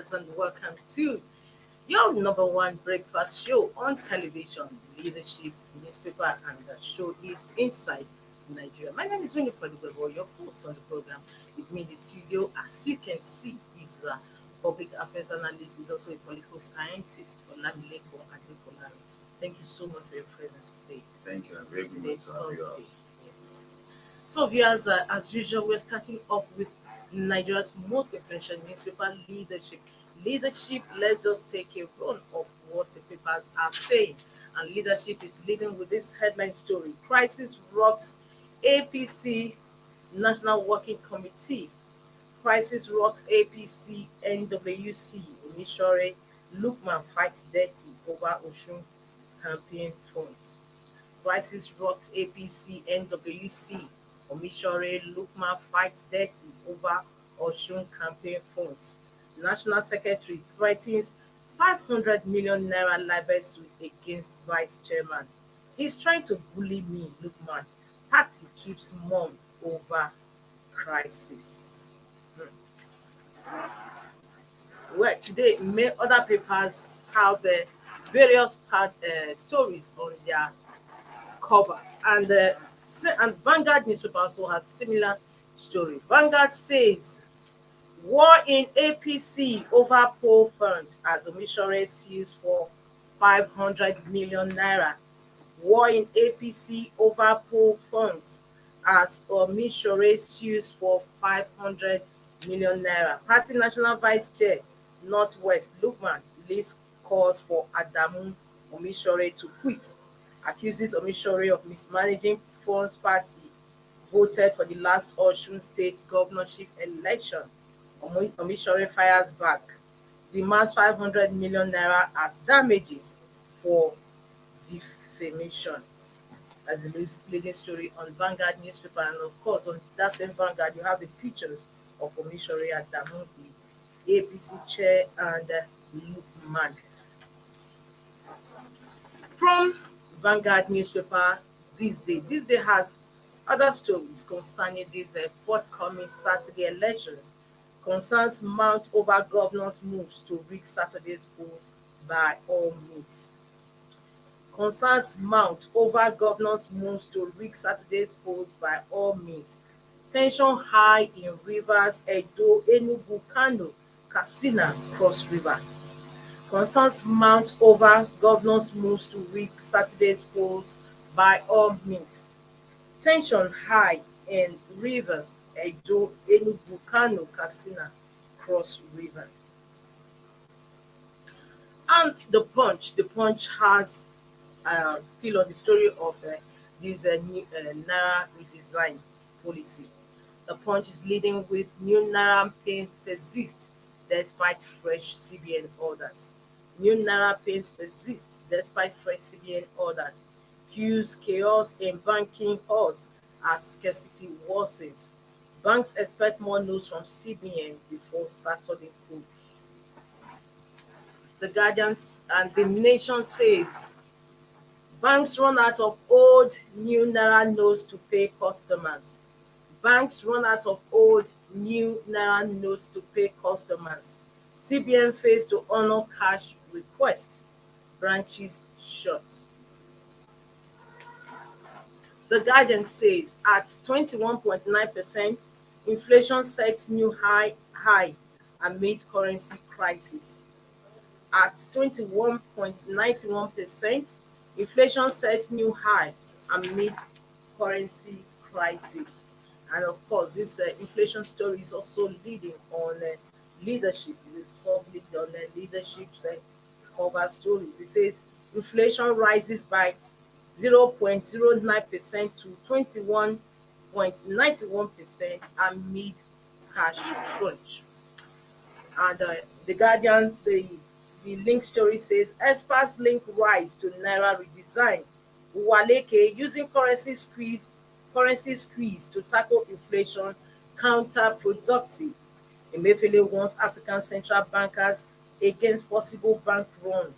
viewers, and welcome to your number one breakfast show on television, leadership, newspaper, and the show is Inside Nigeria. My name is Winnie Podibebo, your host on the program. With me in the studio, as you can see, is a public affairs analyst, is also a political scientist, Olamileko Adekolari. Thank you so much for your presence today. Thank you. I'm very Today is grateful to have you Thursday. Yes. So, viewers, as usual, we're starting off with Nigeria's most influential newspaper, Leadership. Leadership, let's just take a run of what the papers are saying. And Leadership is leading with this headline story: Crisis rocks APC National Working Committee. Crisis rocks APC NWC. Omishore Lukman fights dirty over Oshun campaign funds. Crisis rocks APC NWC. Omishore Lukman fights dirty over Oshun campaign funds. National Secretary threatens 500 million naira libel suit against Vice Chairman. He's trying to bully me, Lukman. Party keeps mum over crisis. Well, today, other papers have various stories on their cover. And Vanguard newspaper also has similar story. Vanguard says war in APC over poll funds as Omishore sues for 500 million naira. War in APC over poll funds as Omishore sues for 500 million naira. Party National Vice Chair Northwest Lukman leads calls for Adamu Omishore to quit, accuses Omishore of mismanaging funds. Party voted for the last Osun State governorship election. Omishore fires back, demands 500 million naira as damages for defamation. As the leading story on Vanguard newspaper, and of course on that same Vanguard you have the pictures of Omishore Adamu, the APC chair, and Lukman. From Vanguard newspaper, this day has other stories concerning these forthcoming Saturday elections. Concerns mount over governors' moves to rig Saturday's polls by all means. Concerns mount over governors' moves to rig Saturday's polls by all means. Tension high in Rivers, Edo, Enugu, Kano, Katsina, Cross River. Concerns mount over governors' moves to rig Saturday's polls by all means. Tension high in Rivers, Edo, Enugu, Kano, Katsina, Cross River. And the Punch has still on the story of this new Naira redesign policy. The Punch is leading with new Naira pains persist despite fresh CBN orders. New Naira pains persist despite fresh CBN orders. Queues, chaos in banking halls as scarcity worsens. Banks expect more news from CBN before Saturday close. The Guardians and the Nation says banks run out of old new Naira notes to pay customers. Banks run out of old new Naira notes to pay customers. CBN fails to honor cash request. Branches shut. The Guardian says at 21.9%, inflation sets new high amid currency crisis. At 21.91%, inflation sets new high amid currency crisis. And of course, this inflation story is also leading on leadership. It is sub-lead on leadership's cover stories. It says inflation rises by 0.09% to 21.91% amid cash crunch. And the Guardian, the link story says experts link rise to Naira redesign. Uwaleke using currency squeeze to tackle inflation counterproductive. Emefiele warns African central bankers against possible bank run.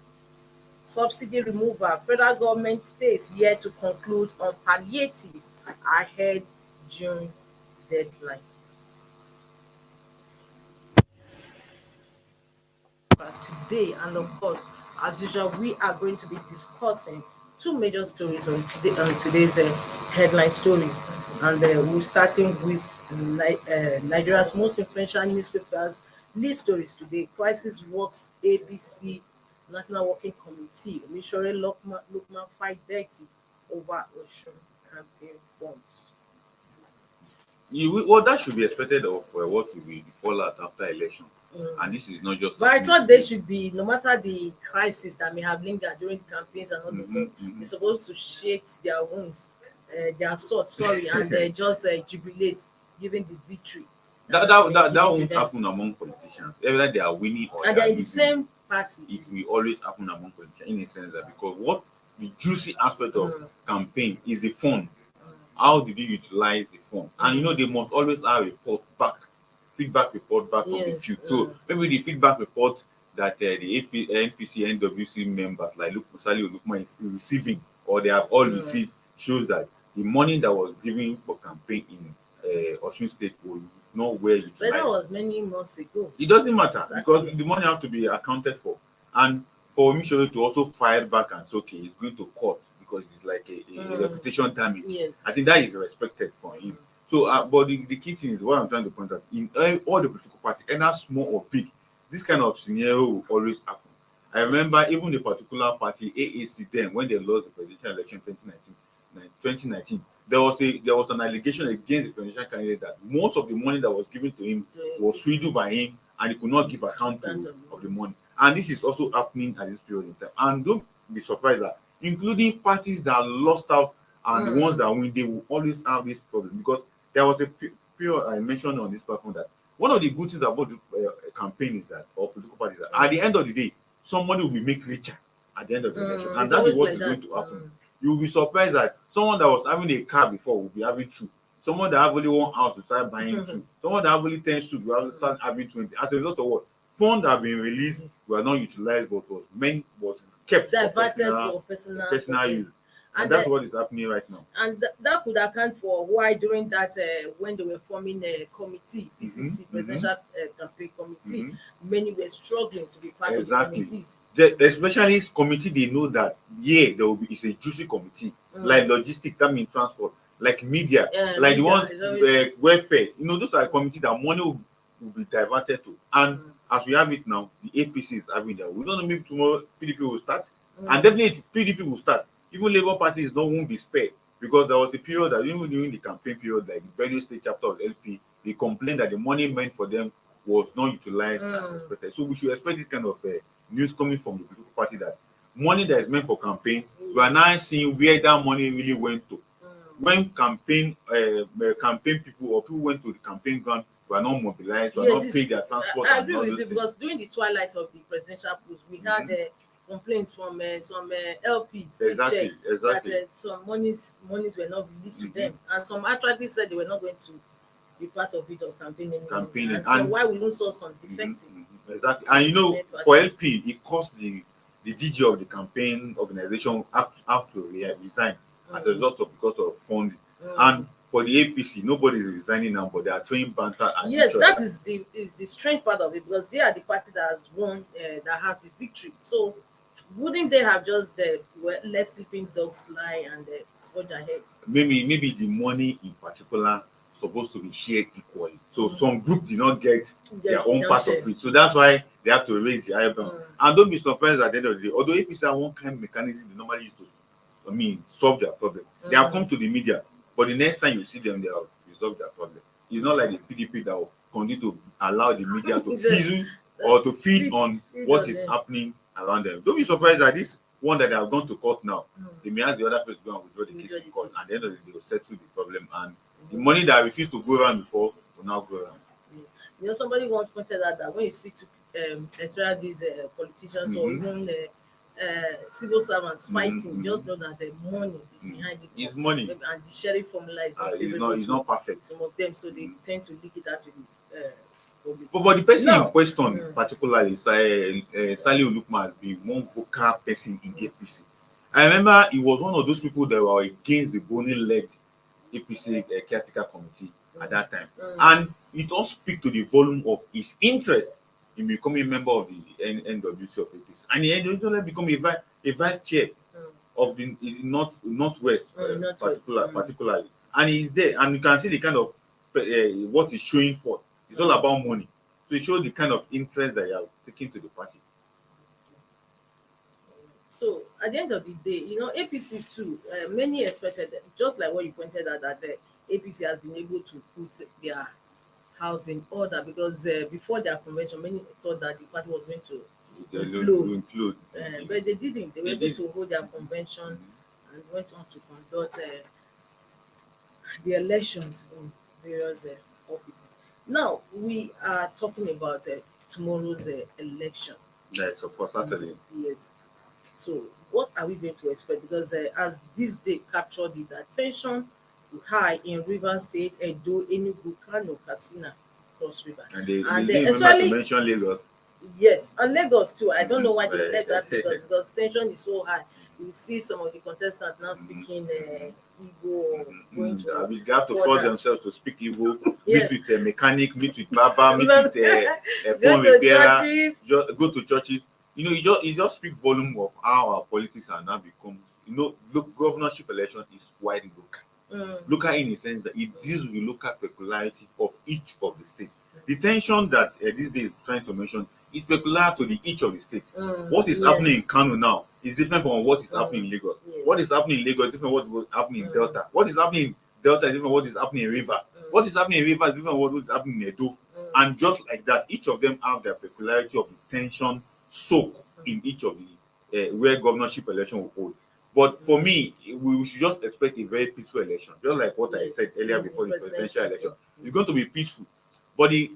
Subsidy removal. Federal government stays yet to conclude on palliatives ahead June deadline. newspapers today, and of course, as usual, we are going to be discussing two major stories on today's headline stories, and we're starting with Nigeria's most influential newspapers lead stories today. Crisis works ABC National Working Committee. Omisore Lukman fight dirty over Osun campaign funds. Well, that should be expected of what will be the fallout after election. And this is not just. But I thought they should be, no matter the crisis that may have lingered during the campaigns and all those stuff, they're supposed to shake their wounds, their sword, sorry, and just jubilate, giving the victory. That won't happen among politicians. Whether they are winning or and they're in the same party. It will always happen among politicians in a sense that because what the juicy aspect of campaign is the fund. How did you utilize the fund? And you know they must always have a feedback report back from the field. So maybe the feedback report that the NPC, NWC members like Sali Olukman is receiving, or they have all received, shows that the money that was given for campaign in Osun State was not well utilized. But that was many months ago. It doesn't matter because the money has to be accounted for, and for Omisore to also fire back and say, okay, he's going to court because it's like a reputation damage. Yes. I think that is respected for him. So, but the key thing is what I'm trying to point out in all the political parties, either small or big, this kind of scenario will always happen. I remember even the particular party AAC then when they lost the presidential election in 2019, there was an allegation against the presidential candidate that most of the money that was given to him was swindled by him, and he could not give account of the money. And this is also happening at this period in time. And don't be surprised that including parties that lost out and the ones that win, they will always have this problem, because there was a period I mentioned on this platform that one of the good things about the campaign is that, or political parties, at the end of the day, somebody will be made richer at the end of the election, and that is what is going to happen. You will be surprised that someone that was having a car before will be having two. Someone that have only one house will start buying two. Someone that have only 10 students will start having 20. As a result of what? Funds have been released, were not utilized, but was kept for personal use. And that's what is happening right now. And that could account for why during that, when they were forming a committee, PCC, Presidential Campaign Committee, many were struggling to be part of the committees. Especially this committee, they know that, there will be, it's a juicy committee, like logistics, that means transport, like media, like the ones, welfare. You know, those are committees that money will be diverted to. And as we have it now, the APC is having that. We don't know, maybe tomorrow PDP will start, and definitely PDP will start. Even Labour Party won't be spared, because there was a period that even during the campaign period, like the Benue State chapter of LP, they complained that the money meant for them was not utilized as expected. So we should expect this kind of news coming from the political party, that money that is meant for campaign, we are now seeing where that money really went to. When campaign people or people went to the campaign ground, we are not mobilized, we are not paid their transport. I agree with you, because during the twilight of the presidential push, we had complaints from some LPs that some monies were not released to them, and some actually said they were not going to be part of it or campaigning. And so why we even saw some defecting. Exactly. And you know, for LP, it cost the DG of the campaign organization have to resign as a result of because of funding. And for the APC, nobody is resigning now, but they are throwing banter. Yes, that is the strange part of it, because they are the party that has won, that has the victory. So wouldn't they have just let sleeping dogs lie and forge ahead? Maybe the money in particular supposed to be shared equally. So some group did not get their own part of it. So that's why they have to raise the eyebrow. And don't be surprised at the end of the day, although APC have one kind of mechanism they normally use to solve their problem. They have come to the media, but the next time you see them, they have resolved their problem. It's not like the PDP that will continue to allow the media to fizzle or to feed on what is happening around them. Don't be surprised that this one that they have gone to court now, they may ask the other person to go and withdraw the case in court. At the end of the day, they will settle the problem, and the money that refused to go around before will now go around. You know, somebody once pointed out that when you see especially these politicians or even civil servants fighting, just know that the money is behind it. It's money. And the sharing formula is it's not perfect. Some of them, so they tend to leak it out to the but the person in question, particularly Sali Olukman, has been one vocal person in APC. I remember he was one of those people that were against the Boni-led APC caretaker committee at that time. And it does speak to the volume of his interest in becoming a member of the NWC of APC, and he eventually become a vice chair of the northwest, particularly, and he's there, and you can see the kind of what he's showing for. It's all about money, so it shows the kind of interest that you are taking to the party. So at the end of the day, APC too, many expected, just like what you pointed out, that APC has been able to put their house in order, because before their convention, many thought that the party was going to Include. but they didn't. They were able to hold their convention and went on to conduct the elections in various offices. Now we are talking about tomorrow's election. Yes, so for Saturday. Yes. So what are we going to expect? Because as this day captured the attention high in Rivers State, Edo, Enugu, Kano, Katsina, Cross River, and they especially remember to mention Lagos. Yes, and Lagos too. I don't know why they left that, because tension is so high. You see some of the contestants now speaking Igbo, going to. They have to force themselves to speak Igbo, meet with a mechanic, meet with Baba, meet with a phone repairer, just go to churches. It just speak volume of how our politics are now become. Look, governorship election is quite local. Local in the sense that it deals with the local peculiarity of each of the states. The tension that this day is trying to mention is peculiar to each of the states. What is happening in Kano now is different from what is happening in Lagos. What is happening in Lagos is different from what is happening in Delta. What is happening in Delta is different from what is happening in Rivers. What is happening in Rivers is different from what is happening in Edo. And just like that, each of them have their peculiarity of the tension soak in each of the where governorship election will hold. But for me, we should just expect a very peaceful election, just like what I said earlier before the presidential election. It's going to be peaceful. But the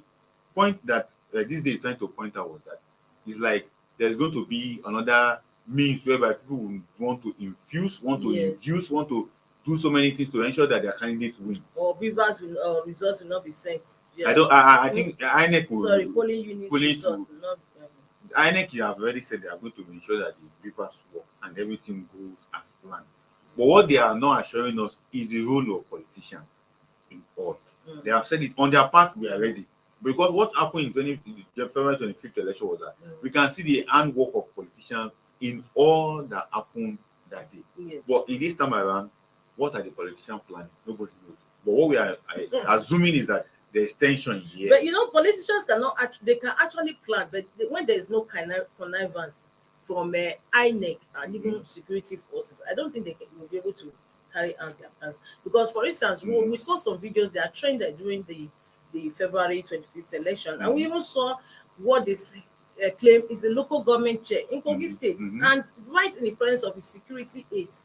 point that this day is trying to point out was that it's like there's going to be another means whereby people will want to induce, want to do so many things to ensure that their candidate win. Or results will not be sent. Yeah. I think INEC will. Sorry, polling units will not. INEC have already said they are going to ensure that the rivers work and everything goes as planned. But what they are not assuring us is the role of politicians in all. They have said it on their part. We are ready. Because what happened in the February 25th election was that we can see the handwork of politicians in all that happened that day. Yes. But in this time around, what are the politicians planning? Nobody knows. But what we are assuming is that there's tension here. But politicians they can actually plan, but when there is no connivance from INEC and even security forces, I don't think will be able to carry out their plans. Because, for instance, we saw some videos they are trained during the February 25th election, and we even saw what they claim is a local government chair in Kogi State, and right in the presence of his security aides,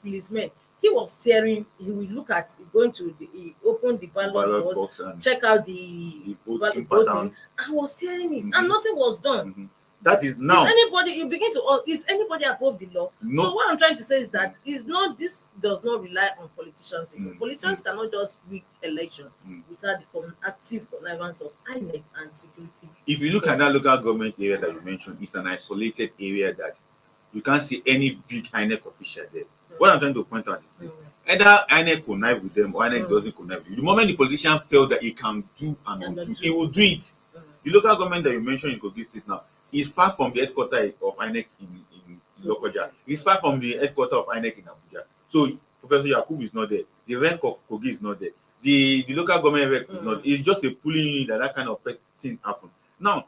policemen. He was steering. He will look at he opened the ballot box, check out the voting. I was steering it, and nothing was done. That is now. Is anybody above the law? No. So what I'm trying to say is that this does not rely on politicians. Politicians cannot just win election without the active connivance of INEC and security. If you look at that local government area that you mentioned, it's an isolated area that you can't see any big INEC official there. What I'm trying to point out is this. Either INEC connive with them or INEC doesn't connive with them. The moment the politician felt that he can do and do, he will do it. The local government that you mentioned in Kogi State now is far from the headquarters of INEC in Lokoja. It's far from the headquarters of INEC in Abuja. So Professor Yakub is not there. The rank of Kogi is not there. The local government rank is not. It's just a pulling unit that kind of thing happened. Now,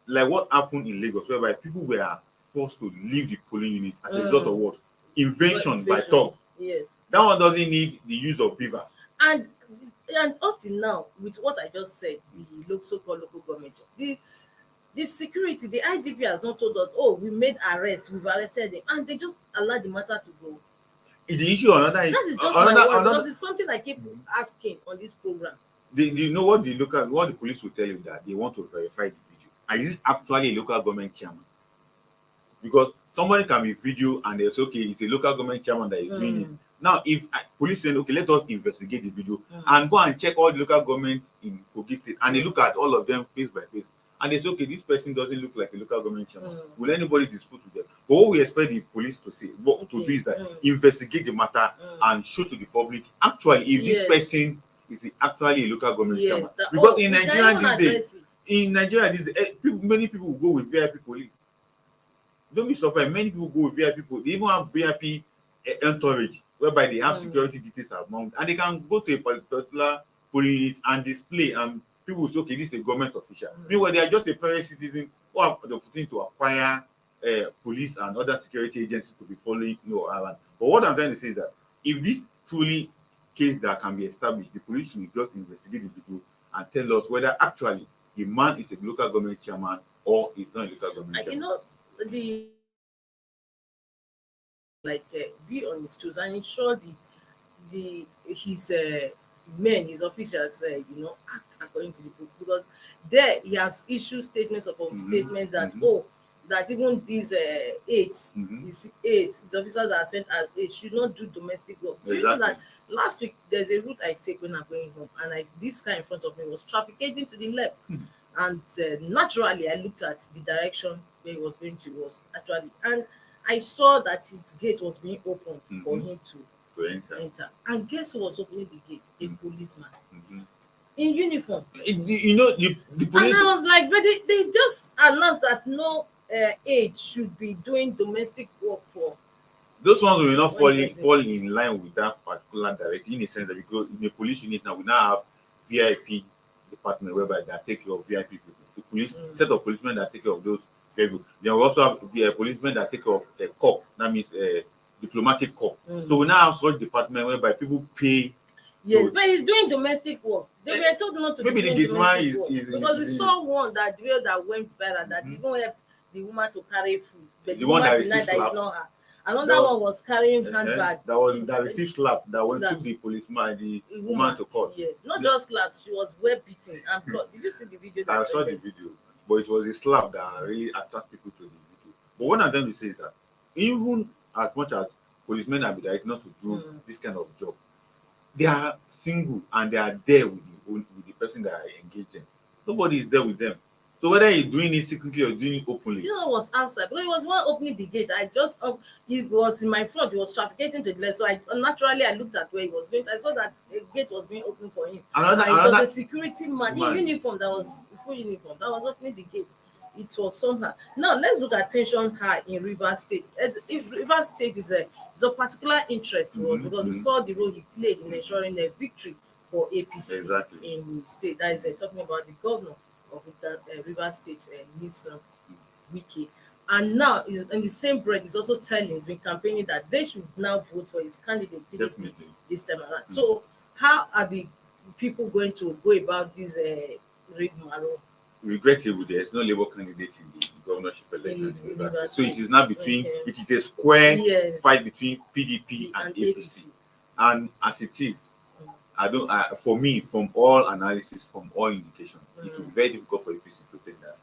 like what happened in Lagos, whereby people were forced to leave the polling unit as a result of what? Invasion by thug. Yes. That one doesn't need the use of beaver. And up till now, with what I just said, the so-called local government, the security, the IGP has not told us, we made arrests, we've arrested them, and they just allowed the matter to go. The issue that is just my word, because it's something I keep asking on this program. You know what the police will tell you, that they want to verify the video. And is it actually a local government chairman? Because somebody can be video and they say, okay, it's a local government chairman that is doing it. Now, if police say, okay, let us investigate the video and go and check all the local governments in Kogi State, and they look at all of them face by face, and they say, okay, this person doesn't look like a local government chairman. Will anybody dispute with them? But what we expect the police to say, to do is that investigate the matter and show to the public, actually, if this person is actually a local government chairman. Because in Nigeria these days, In Nigeria, many people will go with VIP police. Don't be surprised. Many people go with VIP people. They even have VIP entourage, whereby they have security details among, and they can go to a particular polling unit and display, and people will say, okay, this is a government official. Meanwhile, they are just a private citizen who have the opportunity to acquire police and other security agencies to be following around. But what I'm trying to say is that if this truly case that can be established, the police should just investigate the video and tell us whether actually the man is a local government chairman or is not a local government chairman. You know, the be on his toes and ensure his men, his officials, act according to the book, because there he has issued statements upon statements that that even these aides, his officers that are sent as aides should not do domestic work. Do you know that last week there's a route I take when I'm going home, and this guy in front of me was trafficating to the left, and naturally I looked at the direction where he was going to and I saw that its gate was being opened for him to enter. And guess who was opening the gate? A policeman in uniform. The police. And I was like, but they just announced that no aide should be doing domestic work for. Those ones will not fall in line with that particular directive, in a sense that because in the police unit now we now have VIP department whereby they take care of VIP people. The police set of policemen that take care of those people. Then we also have the policemen that take care of the corps. That means diplomatic corps. So we now have such department whereby people pay. Yes, but he's doing domestic work. They were told not to maybe be the doing domestic work because we saw one that went viral that even helped the woman to carry food. But the woman denied that it's not her. Another one was carrying handbag. That received slap. That one took the policeman, the woman to court. Yes, not just slaps. She was well beaten and caught. Did you see the video? I saw the video, but it was a slap that really attracted people to the video. But what I'm trying to say is that even as much as policemen are directed not to do this kind of job, they are single and they are there with the person that engaged them. Nobody is there with them. So whether he's doing it secretly or doing it openly. You know, it was outside because it was one opening the gate. He was in my front. He was trafficating to the left. So I looked at where he was going. I saw that the gate was being opened for him. It was a security man in uniform that was full uniform that was opening the gate. It was somehow. Now let's look at tension high in Rivers State. Rivers State is a particular interest to us because we saw the role he played in ensuring a victory for APC in the state. That is talking about the governor of that Rivers State, Newsom Wike. And now in the same breath, he's also telling, he's been campaigning that they should now vote for his candidate this time around. So how are the people going to go about this rigmarole? Regrettably, there is no Labour candidate in the governorship election in Rivers. So it is now it is a square fight between PDP and APC. And as it is, for me, from all analysis, from all indications, it will be very difficult for APC to take that.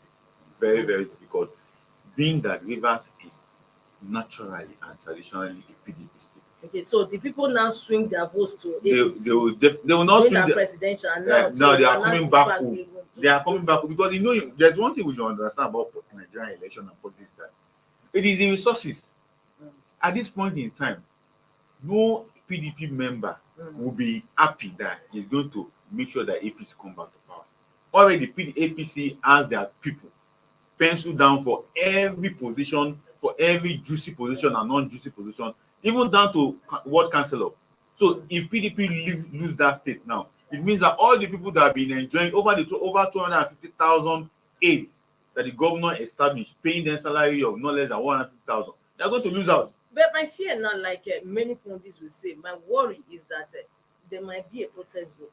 Very, very difficult. Being that Rivers is naturally and traditionally a PDP state. Okay, so the people now swing their votes to APC. They will not swing presidential. Now they are coming back home. They are coming back because there's one thing we should understand about Nigerian election and politics, that it is the resources. At this point in time, no PDP member will be happy that he's going to make sure that APC come back to power. Already APC has their people penciled down for every position, for every juicy position and non-juicy position, even down to ward councillor. So if PDP lose that state now, it means that all the people that have been enjoying over 250,000 aid that the governor established, paying their salary of no less than 150,000, they are going to lose out. But my fear now, like many pundits will say, my worry is that there might be a protest vote.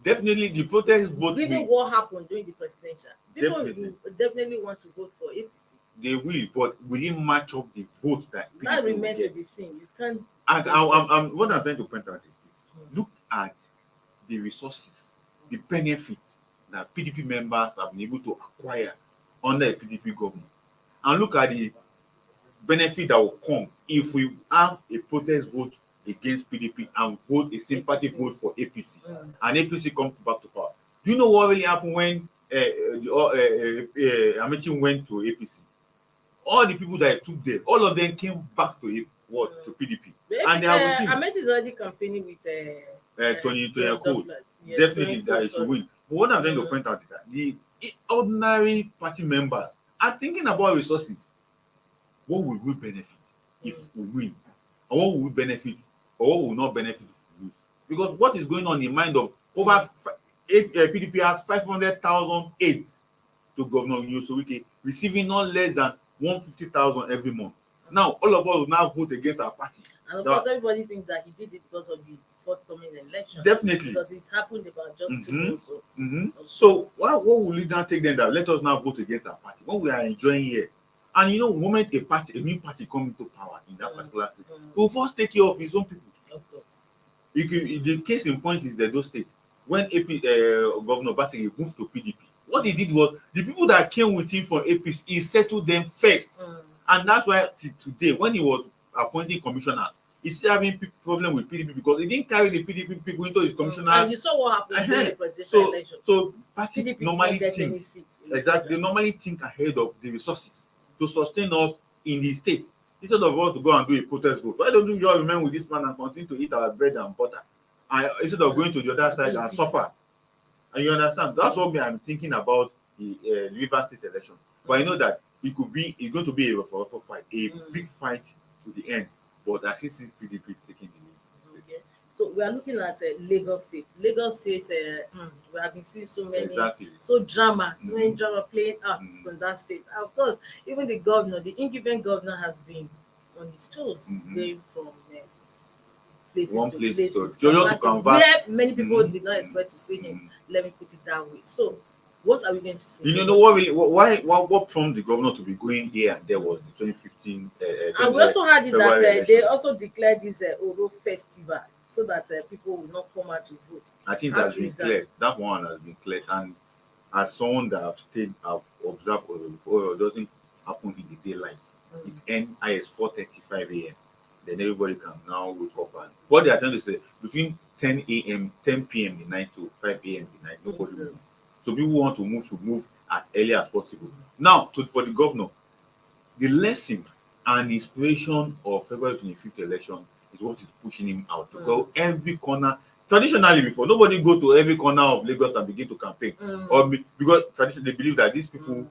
Definitely, the protest vote. Given what happened during the presidential, people will definitely want to vote for APC. They will, but will it match up the vote that PDP that remains to be seen? You can't. And what I'm trying to point out is this: look at the resources, the benefits that PDP members have been able to acquire under a PDP government, and look at the benefit that will come if we have a protest vote against PDP and vote a sympathy vote for APC, and APC comes back to power. Do you know what really happened when Amechi went to APC? All the people that took there, all of them came back to PDP, and they have Amechi is already campaigning with Tony Cole. Definitely that he should win. But what I'm trying to point out is that ordinary party members are thinking about resources. What will we benefit if we win? Or what will we benefit, or what will not benefit if we lose? Because what is going on in the mind of over PDP has 500,000 aides to Governor Yusuf, receiving not less than 150,000 every month. Now, all of us will now vote against our party. And of course, everybody thinks that he did it because of the forthcoming election. Definitely. Because it happened about just 2 months ago. So, what will we now take them that let us now vote against our party when we are enjoying here? And the moment a new party comes into power in that particular state, will first take care of his own people. Of course. The case in point is Edo State. When Governor Basigi moved to PDP, what he did was the people that came with him from APC, he settled them first. And that's why today, when he was appointing commissioners, he's still having problem with PDP because he didn't carry the PDP people into his commissioner. And you saw what happened during the presidential election. So party PDP normally think exactly. They normally think ahead of the resources to sustain us in the state. Instead of us to go and do a protest vote, why don't you just remain with this man and continue to eat our bread and butter? And instead of going to the other side and suffer. And you understand? That's what I'm thinking about the Rivers State election. But I know that it's going to be a fight, a big fight to the end. But I still see PDP taking the lead. Okay. So we are looking at Lagos State. Lagos State, we have been seeing so many, drama, so many drama playing out from that state. And of course, even the governor, the incumbent governor, has been on his toes, going from places to places. Where many people did not expect to see him. Let me put it that way. So, what are we going to see? You know what prompted the governor to be going here and there was the 2015. And we also had it that they also declared this Oro festival so that people will not come out to vote. I think that's been cleared. That one has been cleared. And as someone that I've observed Oro, it doesn't happen in the daylight. It ends as 4:35 a.m. Then everybody can now wake up. And what they are trying to say, between 10 p.m. the night to 5 a.m. the night, nobody moves. So people want to move should move as early as possible. Now, for the governor, the lesson and inspiration of February 25th election is what is pushing him out to go every corner. Traditionally, before nobody go to every corner of Lagos and begin to campaign, or because traditionally they believe that these people,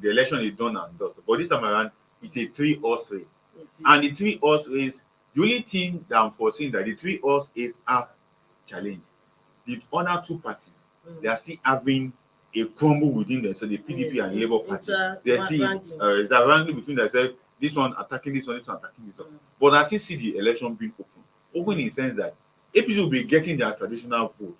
the election is done and dusted. But this time around, it's a 3-horse race, and the 3-horse race. The only thing that I'm foreseeing that the 3-horse is have challenge. The other two parties, they are still having a crumble within them. So the PDP and Labour Party, they see there's a wrangling between themselves. This one attacking this one, this one attacking this one. But I still see the election being open in the sense that APC will be getting their traditional vote.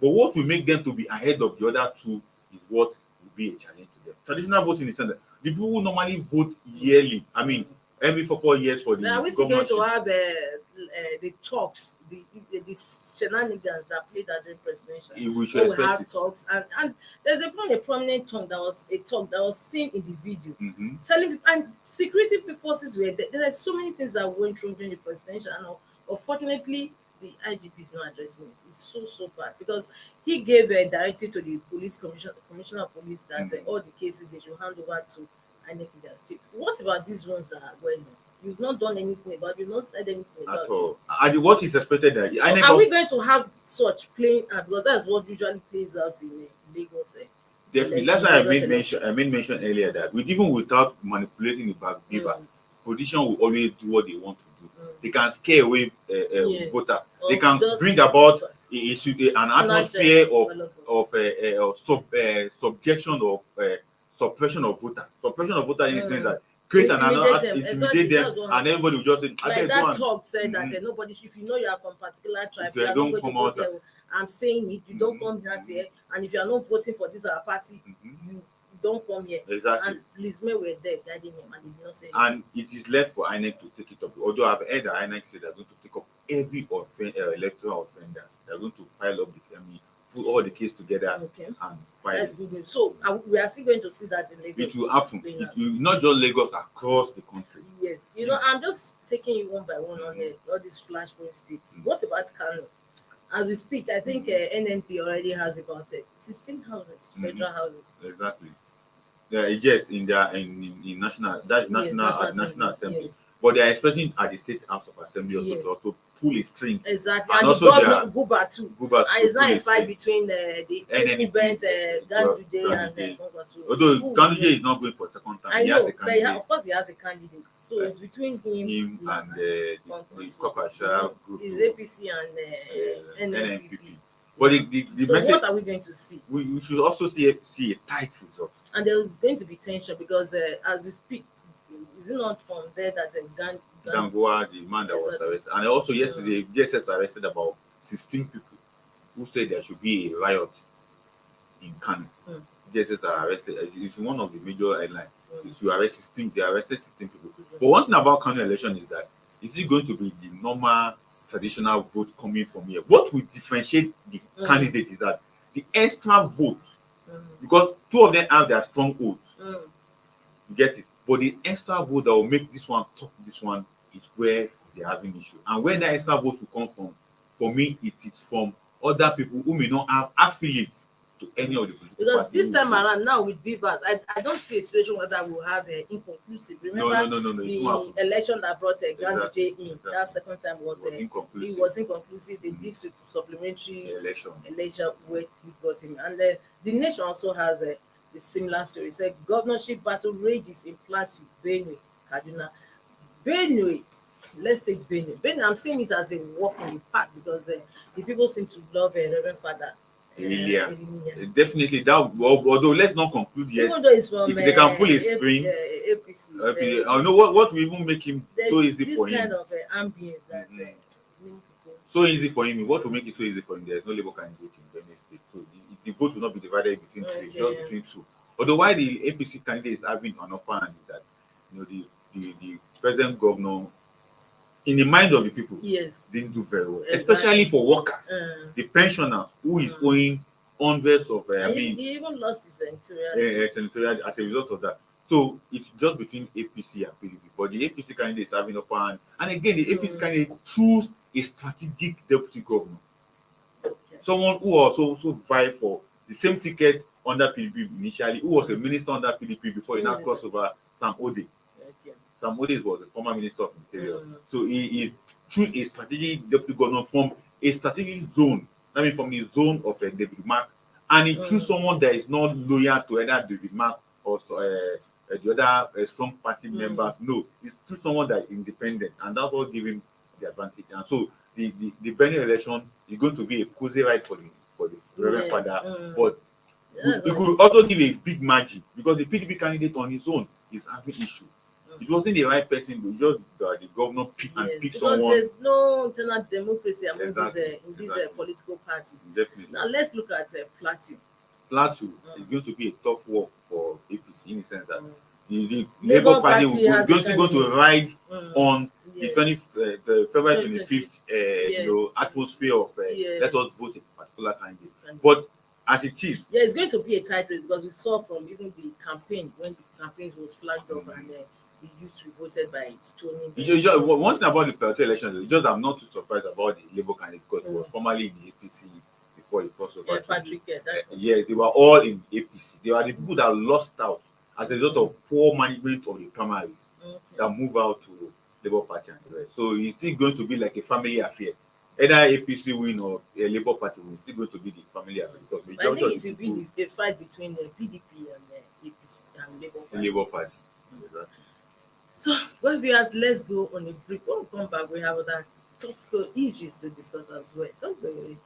But what will make them to be ahead of the other two is what will be a challenge to them. Traditional voting in the sense that the people who normally vote yearly, I mean, every 4 years for the now, are we still going to have the talks, the shenanigans that played at the presidential? We should we have talks, and there's a prominent talk that was seen in the video, telling, and security forces were there. There are so many things that went through during the presidential, and unfortunately, the IGP is not addressing it. It's so bad because he gave a directive to the commissioner of police that all the cases they should hand over to INEC in their state. What about these ones that are going on? You've not done anything about. You've not said anything about at all. And what is expected that so are we going to have such playing out? Because that's what usually plays out in Lagos. Definitely. That's why I made mention earlier that even without manipulating the beavers, politicians will always do what they want to do. They can scare away voters. They can bring about an atmosphere of subjection of suppression of voters. Suppression of voters in the sense that create intimidate them, and everybody will just say, like that talk said that nobody, if you know you are from particular tribe, you don't come out. I'm saying it, you don't come here, and if you are not voting for this party, you don't come here. Exactly. And policemen were there guiding him, and they did not say anything. And it is left for INEC to take it up. Although I've heard that INEC say they're going to take up every electoral offender. They're going to pile up the put all the case together and fight. That's good news. So we are still going to see that in Lagos. It will happen. It will not just Lagos, across the country. Yes. You know, I'm just taking you one by one on all these flashpoint states. What about Kano? As we speak, I think NNP already has about 16 houses, federal houses. Exactly. Yes, in National Assembly. Yes. But they are expecting at the State House of Assembly also to pull a string. Exactly. And And, also the their government Guba too. Guba And it's to not pull a a fight string. between the NNP, incumbent Ganduje and Ganduje. Kwankwaso. Although Who will Ganduje win? is not going for second time, I he has know, a but candidate. of course he has a candidate. So Right. it's between him Him and the Kwankwaso. Kwakwasha group, It's APC and NNPP. NNPP. But the So message, what are we going to see? we should also see a tight result. And there's going to be tension because as we speak, is it not from there that Vanguard, the man that was Exactly. arrested, and also yesterday, DSS arrested about 16 people who said there should be a riot in Kano. Mm. DSS are arrested. It's one of the major headlines. Mm. Is you arrest 16, they arrested 16 people. But one thing about Kano election is that is it going to be the normal traditional vote coming from here? What will differentiate the candidate is that the extra vote, because two of them have their strong oaths. You get it? But the extra vote that will make this one top this one is where they're having issue. And where that extra vote will come from, for me, it is from other people who may not have affiliates to any of the political because parties. this time around now with Bivas, I don't see a situation where that will have inconclusive. Remember No. the election that brought Ganduje in Exactly. that second time was inconclusive. it was inconclusive. They did supplementary election where we got him, and the nation also has a similar story. It's a governorship battle rages in Plateau, Benue, Kaduna. Benue, let's take Benue. Benue, I'm seeing it as a walk in the park because the people seem to love Reverend Father. Definitely that. Although let's not conclude yet. Even though it's from if they can pull a string, APC. I know what will even make him so easy for him. This kind of ambience that so easy for him. What will make it so easy for him? There is no Labour candidate in Benue State, so the vote will not be divided between three, just between two. Although why the APC candidate is having an upper hand is that the present governor, in the mind of the people, didn't do very well, especially for workers, the pensioner who is owing hundreds of. He even lost his senatorial as a result of that. So it's just between APC and PDP, but the APC candidate is having upper hand. And again, the APC candidate choose a strategic deputy governor, someone who also vied for the same ticket under PDP initially, who was a minister under PDP before he now crossed over Sam Ode. Sam Ode was the former minister of Interior. So he chose a strategic deputy governor from a strategic zone, I mean from the zone of David Mark, and he chose someone that is not loyal to either David Mark or the other strong party member. No, he chose someone that is independent, and that's what gave him the advantage. And so the Benue election is going to be a cozy ride for the Reverend Father, but it could also give a big margin because the PDP candidate on his own is having issue. It wasn't the right person, but just the governor picked someone. Because there's no internal democracy among these political parties. Definitely. Now let's look at Plateau. Plateau is going to be a tough walk for APC in the sense that the Labour Party is going to ride on the February 25th atmosphere of let us vote a particular candidate. But as it is, it's going to be a tight race because we saw from even the campaign when the campaigns was flagged off and the youth voted by stoning. One thing about the Plateau elections is just I'm not too surprised about the Labour candidate because he was formerly in the APC before he crossed over. Yes, they were all in APC. They were the people that lost out as a result of poor management of the primaries that move out to Labour Party and the rest. So it's still going to be like a family affair. Either APC win or a Labour Party win, it's still going to be the family affair. Because I think it will be a fight between the PDP and APC and Labour Party. Labour Party. Exactly. So, well, viewers, let's go on a break. When we come back, we have other topical issues to discuss as well. Don't go away.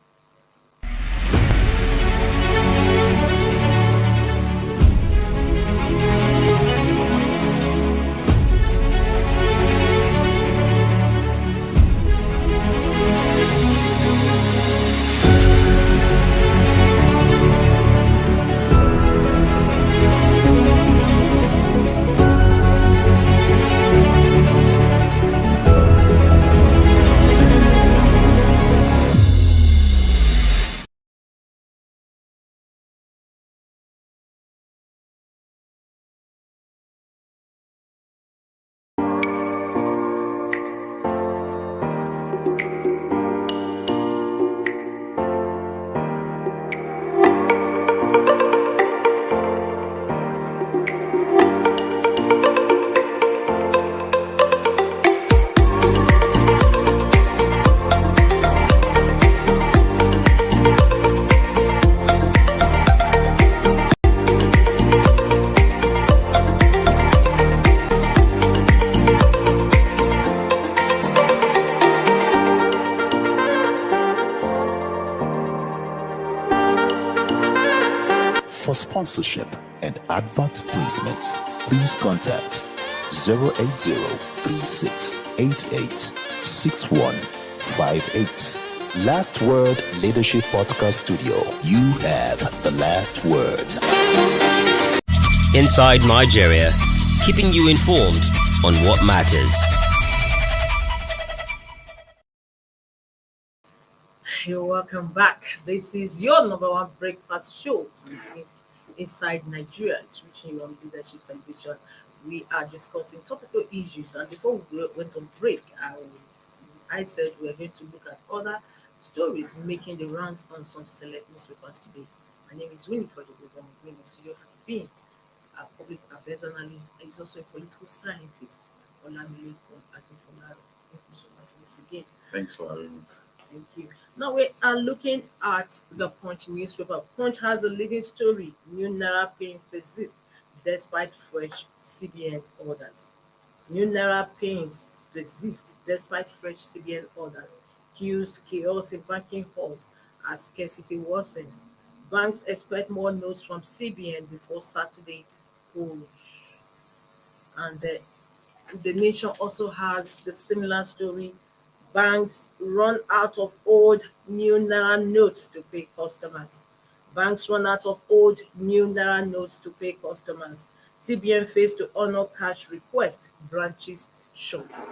sponsorship, and advert placements, please contact 080-3688-6158. Last Word Leadership Podcast Studio. You have the last word. Inside Nigeria, keeping you informed on what matters. You're welcome back. This is your number one breakfast show. It's Inside Nigeria. It's reaching you on Leadership Television. We are discussing topical issues, and before we went on break, I said we are going to look at other stories making the rounds on some select newspapers today. My name is Winnie for the in the studio has been a public affairs analyst. He's also a political scientist. Olamide Akinfolaro. Thank you so much once again. Thanks for having me. Thank you. Now we are looking at the Punch newspaper. Punch has a leading story. New Naira pains persist despite fresh CBN orders. New Naira pains persist despite fresh CBN orders. Queues, chaos in banking halls as scarcity worsens. Banks expect more notes from CBN before Saturday push. And the Nation also has the similar story. Banks run out of old new Naira notes to pay customers. Banks run out of old new Naira notes to pay customers. CBN fails to honor cash request. Branches shut.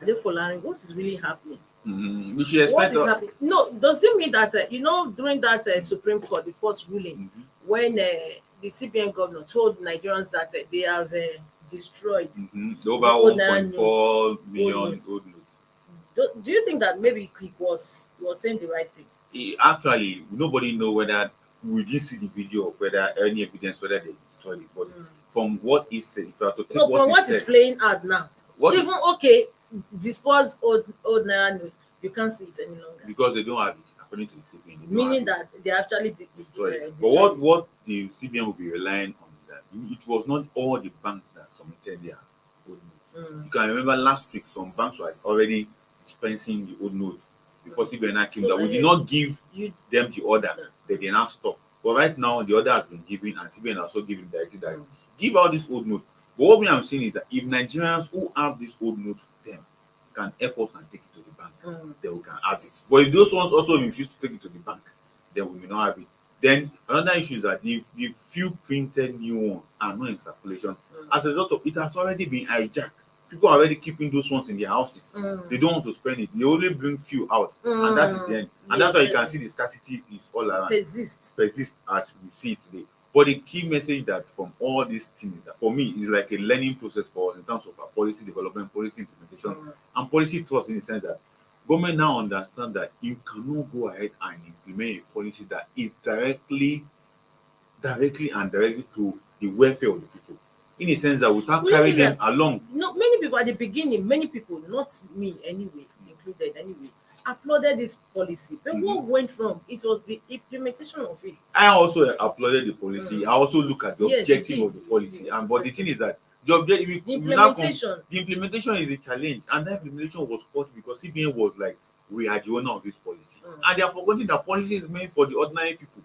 Adefolari, what is really happening? We should expect What is happening? No, does it mean that during that Supreme Court, the first ruling, when the CBN governor told Nigerians that they have destroyed over 1.4 million old notes. Do you think that maybe he was saying the right thing? Actually, nobody know whether we didn't see the video of whether any evidence whether they destroyed it. But from what he said, if you have to take No, from what he is said, playing out now, even dispose old Naira notes, you can't see it any longer because they don't have it according to the CBN. meaning that they actually destroyed. But what the CBN will be relying on is that it was not all the banks that submitted their old notes. You can remember last week some banks were already dispensing the old note before CBN came that we did not give them the order, they did not stop. But right now the order has been given and CBN also given directive that give out this old note. But what I'm saying is that if Nigerians who have this old note them can help us and take it to the bank, then we can have it. But if those ones also refuse to take it to the bank, then we may not have it. Then another issue is that the few printed new ones are not in circulation. As a result of it has already been hijacked. People are already keeping those ones in their houses. They don't want to spend it. They only bring few out, and that is the end. And that's why you can see the scarcity is all around. Persist as we see it today. But the key message that from all these things that for me is like a learning process for us in terms of our policy development, policy implementation, and policy trust in the sense that government now understand that you cannot go ahead and implement a policy that is directly to the welfare of the people. In a sense that without carrying them along. No, many people at the beginning, not me anyway, included anyway, applauded this policy. But what went wrong? It was the implementation of it. I also applauded the policy. I also look at the objective of the policy. But the thing is that the implementation is a challenge, and that implementation was fought because CBN was like, we are the owner of this policy. And they are forgetting that policy is meant for the ordinary people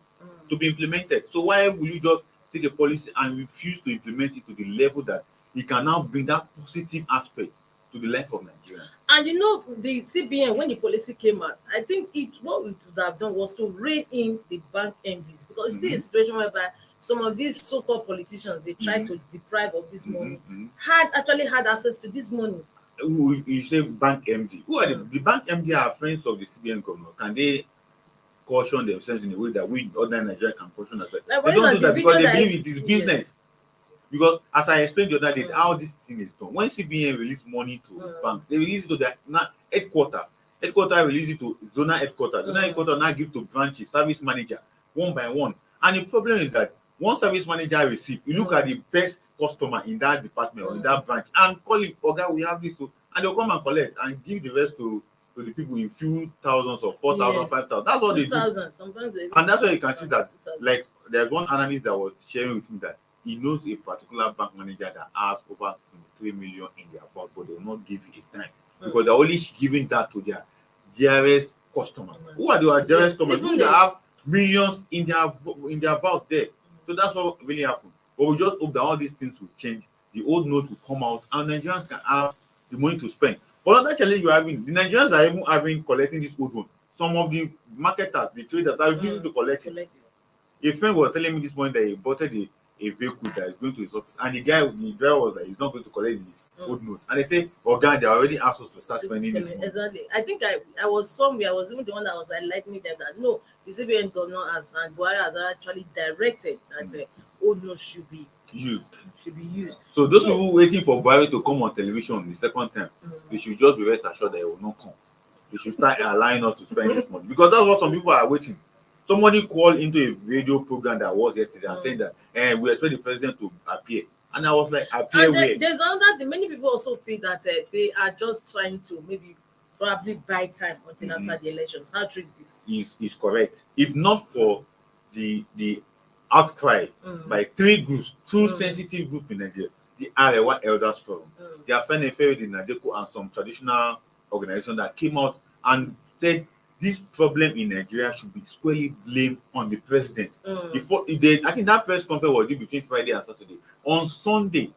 to be implemented. So why will you just take a policy and refuse to implement it to the level that it can now bring that positive aspect to the life of Nigeria? And the CBN, when the policy came out, I think what it would have done was to rein in the bank MDs, because you see a situation whereby some of these so-called politicians, they try to deprive of this money, had access to this money. You say bank MD. Who are the bank MD are friends of the CBN governor? Can they caution themselves in a way that we ordinary Nigeria can caution ourselves? They don't do that because they believe it is business. Yes. Because as I explained the other day, how this thing is done. When CBN release money to banks, they release it to their headquarters. Headquarters release it to zonal headquarters. Zonal headquarters now give to branches, service manager, one by one. And the problem is that one service manager receive, you look at the best customer in that department or in that branch and call it, okay, we have this, and they'll come and collect and give the rest to the people in few thousands or 4,000, 5,000. That's what they do. Sometimes and that's why you can see that, like, there's one analyst that was sharing with me that he knows a particular bank manager that has over 23 million in their bank, but they will not give you a dime because they're only giving that to their dearest customer. Who are their dearest customers? People that have millions in their vault there. So that's what really happened. But we just hope that all these things will change. The old note will come out, and Nigerians can have the money to spend. But another challenge we're having, the Nigerians are even having collecting this old one. Some of the marketers, the traders, are refusing to collect it. A friend was telling me this morning that he bought a vehicle that is going to his office, and the driver was like, he's not going to collect the old note. And they say, oh God, they already asked us to start spending this money. Exactly. I think I was somewhere, I was even the one that was enlightening them that no, the CBN governor and Buhari has actually directed that old notes should be used. So those people waiting for Buhari to come on television the second time, they should just be rest assured that he will not come. They should start allowing us to spend this money, because that's what some people are waiting. Somebody called into a radio program that was yesterday and saying that we expect the president to appear. And I was like, appear where? There's another thing. Many people also feel that they are just trying to maybe probably buy time until after the elections. How true is this? Is correct. If not for the outcry by three groups, two sensitive groups in Nigeria, the Arewa Elders Forum, the Afenifere, the Nadeko, and some traditional organizations that came out and said this problem in Nigeria should be squarely blamed on the president. I think that press conference was between Friday and Saturday. On Sunday,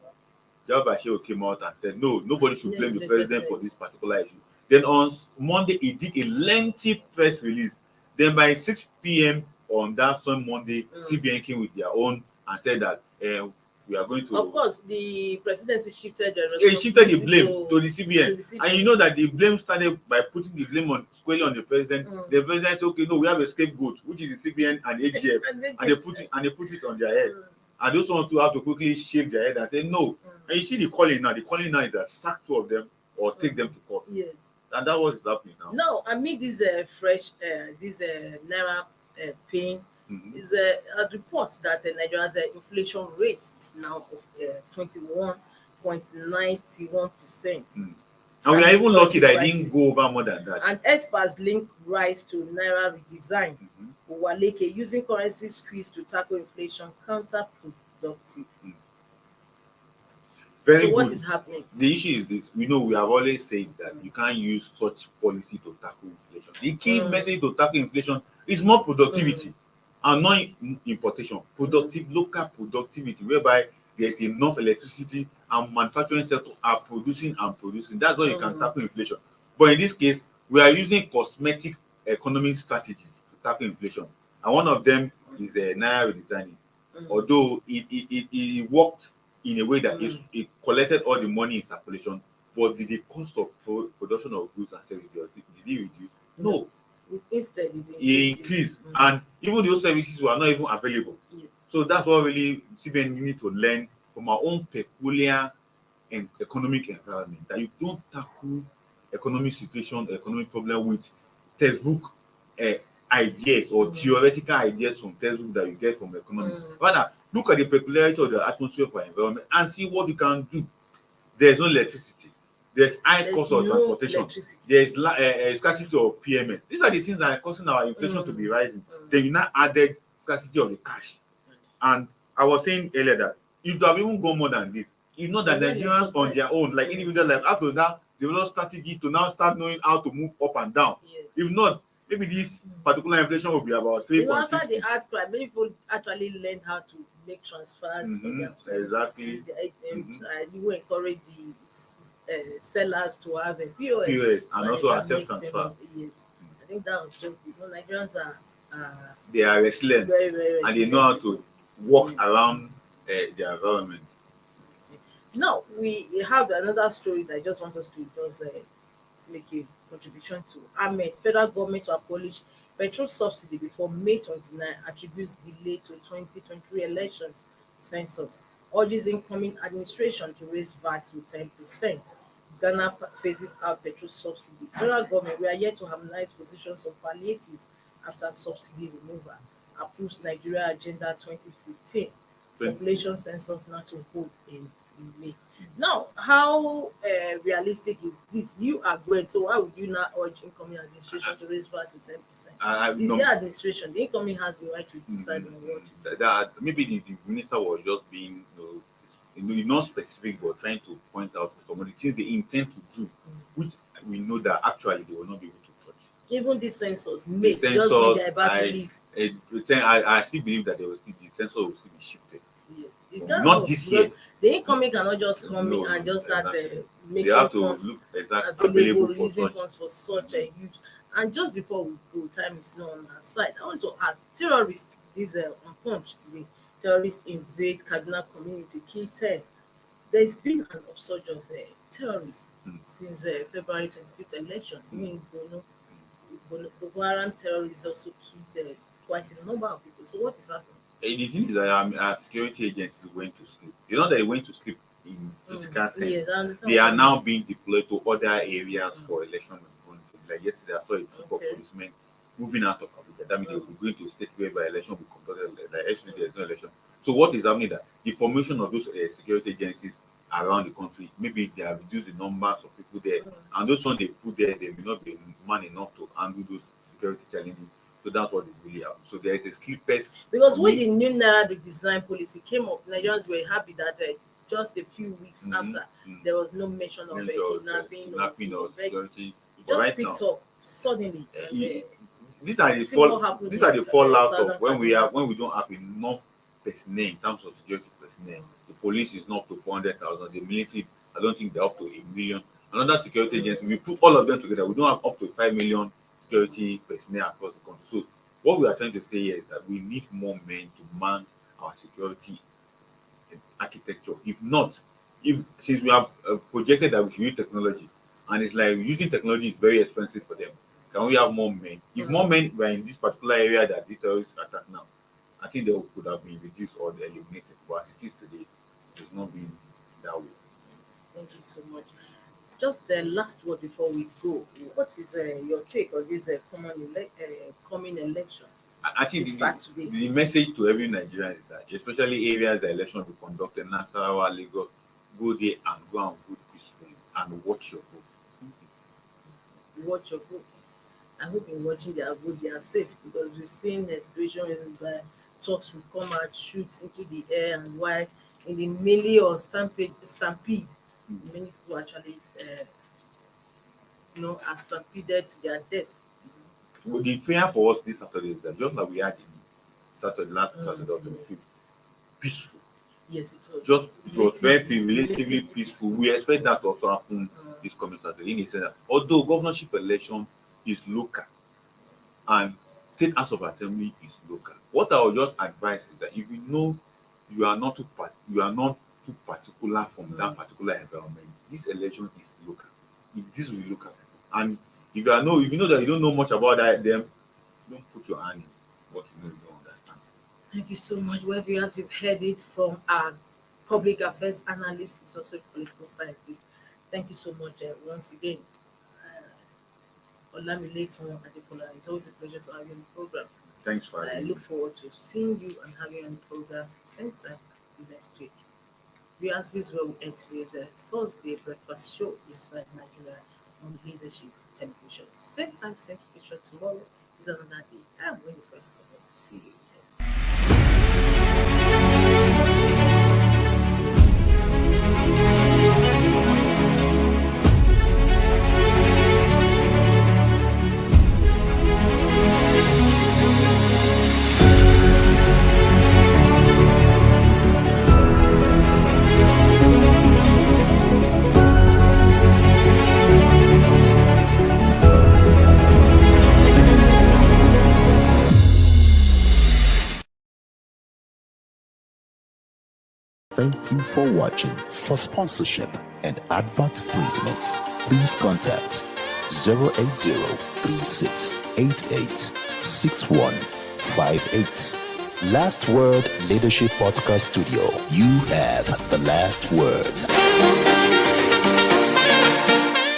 Bashir came out and said, no, nobody should blame the president for this particular issue. Then on Monday, he did a lengthy press release. Then by 6 p.m. on that same Monday, CBN came with their own and said that we are going to... Of course, the presidency shifted the blame to the CBN. And you know that the blame started by putting the blame squarely on the president. The president said, okay, no, we have a scapegoat, which is the CBN and AGF. and they put it on their head. And those ones who have to quickly shake their head and say, no. And you see the calling now. The calling now is that sack two of them or take them to court. Yes. And that's what is happening now. Now, amid this fresh, this Naira pain, is a report that Nigeria's inflation rate is now 21.91%. And we are even lucky that it didn't go over more than that. And experts link rise to Naira redesign. Waleke using currency squeeze to tackle inflation counterproductive. Very so good. What is happening? The issue is this. We know we have always said that you can't use such policy to tackle inflation. The key message to tackle inflation is more productivity and not importation. Local productivity, whereby there's enough electricity and manufacturing sector are producing and producing. That's why you can tackle inflation. But in this case, we are using cosmetic economic strategies to tackle inflation. And one of them is Naira redesigning. Although it worked in a way that it collected all the money in circulation, but did the cost of production of goods and services, did it reduce? No. Instead, it increased. And even those services were not even available. Yes. So that's what really CBN need to learn from our own peculiar and economic environment, that you don't tackle economic situation, economic problem with textbook ideas or theoretical ideas from textbook that you get from economics. Rather, look at the peculiarity of the atmosphere for environment and see what you can do. There's no electricity. There's high cost of transportation. There's scarcity of PMS. These are the things that are causing our inflation to be rising. Then you now added scarcity of the cash. And I was saying earlier that it should have even gone more than this. You know that Nigerians on their own, like individuals, like after that, develop strategy to now start knowing how to move up and down. Yes. If not, maybe this particular inflation will be about 3.6. After the outcry, many people actually learn how to make transfers from their exactly. The ATM. You encourage the sellers to have a POS and also accept transfer. Yes, I think that was just it. Nigerians are they are resilient, very, very and they know how to walk around their environment. Now we have another story that I just want us to just make a contribution to. Ahmed, federal government to abolish petrol subsidy before May 29 attributes delay to 2023 elections census. Urges incoming administration to raise VAT to 10%. Ghana phases out petrol subsidy. Federal government, we are yet to harmonize positions on palliatives after subsidy removal. Approves Nigeria Agenda 2015. Population census not to hold in May. Now, how realistic is this? You are going, so why would you not urge incoming administration to raise VAT to 10%? Is your administration, the incoming has the right to decide on what to do? That maybe the minister was just being, not specific, but trying to point out some of the things they intend to do, which we know that actually they will not be able to touch. Even this census may just be about to leave. I still believe that the sensor will still be shifted. Yes. Not this year. Because the incoming cannot just come in and just start making They have to funds look available, for releasing such. funds for such a huge. And just before we go, time is not on our side. I want to ask terrorists, this on Punch today, terrorists invade Kaduna community, kill 10. There's been an upsurge of terrorists since February 25th election. I mean, Boko Haram terrorists also killed quite a number of people. So what is happening? The thing is that our security agencies went to sleep. You know, they went to sleep in physical sense. Yes, I understand. They are now being deployed to other areas for election. Like yesterday, I saw a team of policemen moving out of Abuja. That means they will be going to a state where by election will be conducted. Like actually, there is no election. So what is happening that the formation of those security agencies around the country, maybe they have reduced the numbers of people there, and those ones they put there, they will not be man enough to handle those security challenges. So that's what it really happens. So there is a sleepers. Because when the new Naira design policy came up, Nigerians were happy that just a few weeks after, there was no mention of kidnapping or security. It just picked up suddenly. These are the fallout of when we don't have enough personnel in terms of security personnel. The police is not up to 400,000. The military, I don't think they're up to 1 million. Another security agency, we put all of them together, we don't have up to 5 million security personnel across the country. So what we are trying to say here is that we need more men to man our security architecture. If not, since we have projected that we should use technology, and it's like using technology is very expensive for them, can we have more men? If more men were in this particular area that the terrorists attack now, I think they could have been reduced or eliminated. But as it is today, it's not been that way. Thank you so much. Just the last word before we go. What is your take on this coming election? I think the message to every Nigerian is that, especially areas the election will be conducted, Nasarawa, Lagos, go there and go and vote peacefully and watch your vote. Watch your vote. I hope in watching their vote they are safe, because we've seen a situation where trucks will come and shoot into the air, and while in the melee or stampede, many people actually are stampeded to their death. Well, the prayer for us this Saturday is that just like we had last Saturday of the 5th, peaceful. Yes, it was. It was very relatively peaceful. We expect that to also happen this coming Saturday. In the sense that although governorship election is local and state house of assembly is local, what I would just advise is that if you know you are not too particular from that particular environment, this election is local. This will be local, and if you know that you don't know much about them, don't put your hand in what you don't understand. Thank you so much. Well, viewers, you've heard it from our public affairs analyst, is also a political scientist. Thank you so much once again. Olamilekan Adekola, it's always a pleasure to have you on the program. Thanks for having me. I look forward to seeing you and having you on the program same time next week. Viewers, this is where we end today's Thursday breakfast show inside Nigeria on Leadership Television. Same time, same station tomorrow is another day. I'm waiting for you. See you. Thank you for watching. For sponsorship and advert placements, please contact 080-3688-6158. Last Word Leadership Podcast Studio. You have the last word.